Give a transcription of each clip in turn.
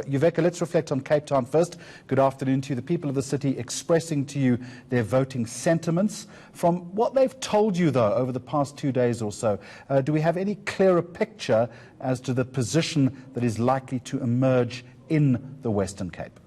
Uveka, let's reflect on Cape Town first. Good afternoon to you. The people of the city expressing to you their voting sentiments. From what they've told you, though, over the past 2 days or so, do we have any clearer picture as to the position that is likely to emerge in the Western Cape?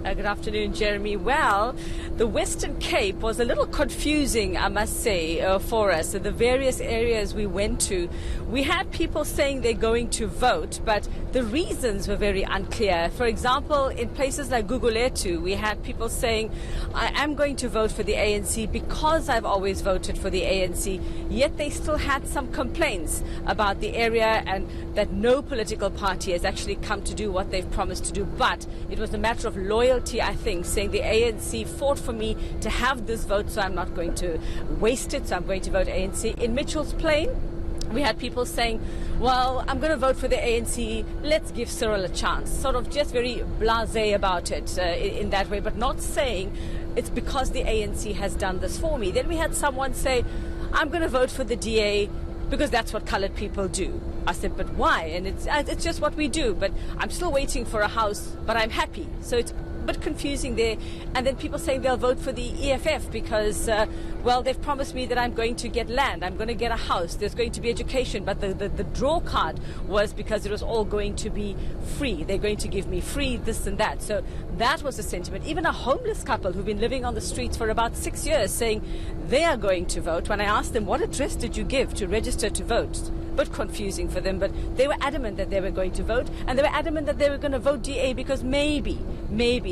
Good afternoon, Jeremy. Well, the Western Cape was a little confusing, I must say, for us. The various areas we went to, we had people saying they're going to vote, but the reasons were very unclear. For example, in places like Guguletu, we had people saying, I am going to vote for the ANC because I've always voted for the ANC, yet they still had some complaints about the area and that no political party has actually come to do what they've promised to do. But it was a matter of loyalty, I think, saying the ANC fought for me to have this vote, so I'm not going to waste it, so I'm going to vote ANC. In Mitchell's Plain, we had people saying, well, I'm going to vote for the ANC, let's give Cyril a chance. Sort of just very blasé about it in that way, but not saying it's because the ANC has done this for me. Then we had someone say, I'm going to vote for the DA because that's what coloured people do. I said, but why? And it's just what we do, but I'm still waiting for a house, but I'm happy. So it's a bit confusing there. And then people saying they'll vote for the EFF because, well, they've promised me that I'm going to get land, I'm going to get a house, there's going to be education, but the draw card was because it was all going to be free. They're going to give me free this and that. So that was the sentiment. Even a homeless couple who've been living on the streets for about 6 years saying they are going to vote. When I asked them, what address did you give to register to vote? But confusing for them, but they were adamant that they were going to vote, and they were adamant that they were going to vote DA because maybe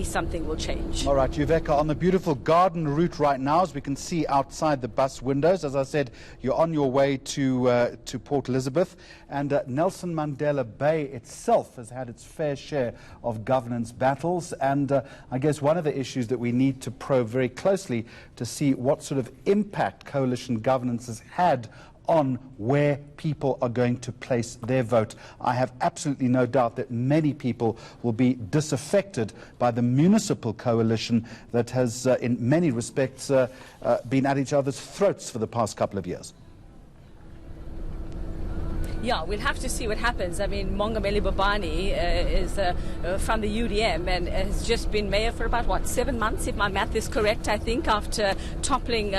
something will change. All right, Uveka, on the beautiful garden route right now, as we can see outside the bus windows, as I said, you're on your way to Port Elizabeth, and Nelson Mandela Bay itself has had its fair share of governance battles, and I guess one of the issues that we need to probe very closely to see what sort of impact coalition governance has had on where people are going to place their vote. I have absolutely no doubt that many people will be disaffected by the municipal coalition that has, in many respects, been at each other's throats for the past couple of years. Yeah, we'll have to see what happens. I mean, Mongameli Bobani is from the UDM and has just been mayor for about, what, 7 months, if my math is correct, I think, after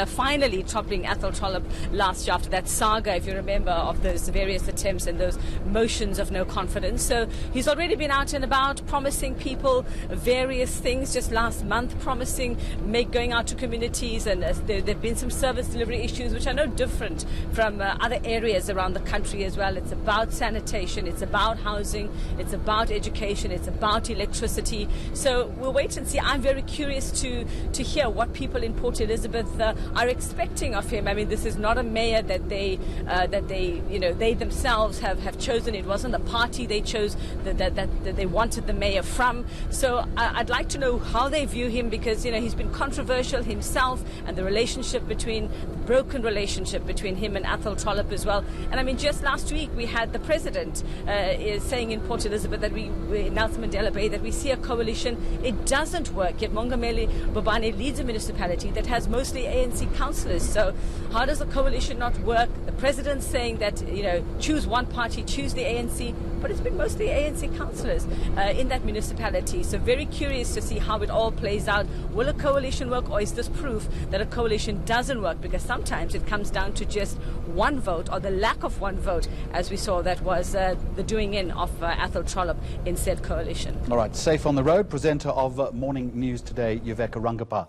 finally toppling Athol Trollip last year, after that saga, if you remember, of those various attempts and those motions of no confidence. So he's already been out and about promising people various things. Just last month, promising going out to communities, and there have been some service delivery issues, which are no different from other areas around the country as well. It's about sanitation, it's about housing, it's about education, it's about electricity. So we'll wait and see. I'm very curious to hear what people in Port Elizabeth are expecting of him. I mean, this is not a mayor that they themselves have chosen. It wasn't the party they chose that they wanted the mayor from. So I'd like to know how they view him, because he's been controversial himself, and the broken relationship between him and Athol Trollip as well. And I mean, just last week we had the president saying in Port Elizabeth that Nelson Mandela Bay, that we see a coalition. It doesn't work. Yet Mongameli Bobani leads a municipality that has mostly ANC councillors. So how does a coalition not work? The president's saying that, choose one party, choose the ANC, but it's been mostly ANC councillors in that municipality. So very curious to see how it all plays out. Will a coalition work, or is this proof that a coalition doesn't work? Because sometimes it comes down to just one vote, or the lack of one vote, as we saw that was the doing in of Athol Trollip in said coalition. All right, safe on the road. Presenter of Morning News Today, Uveka Rangappa.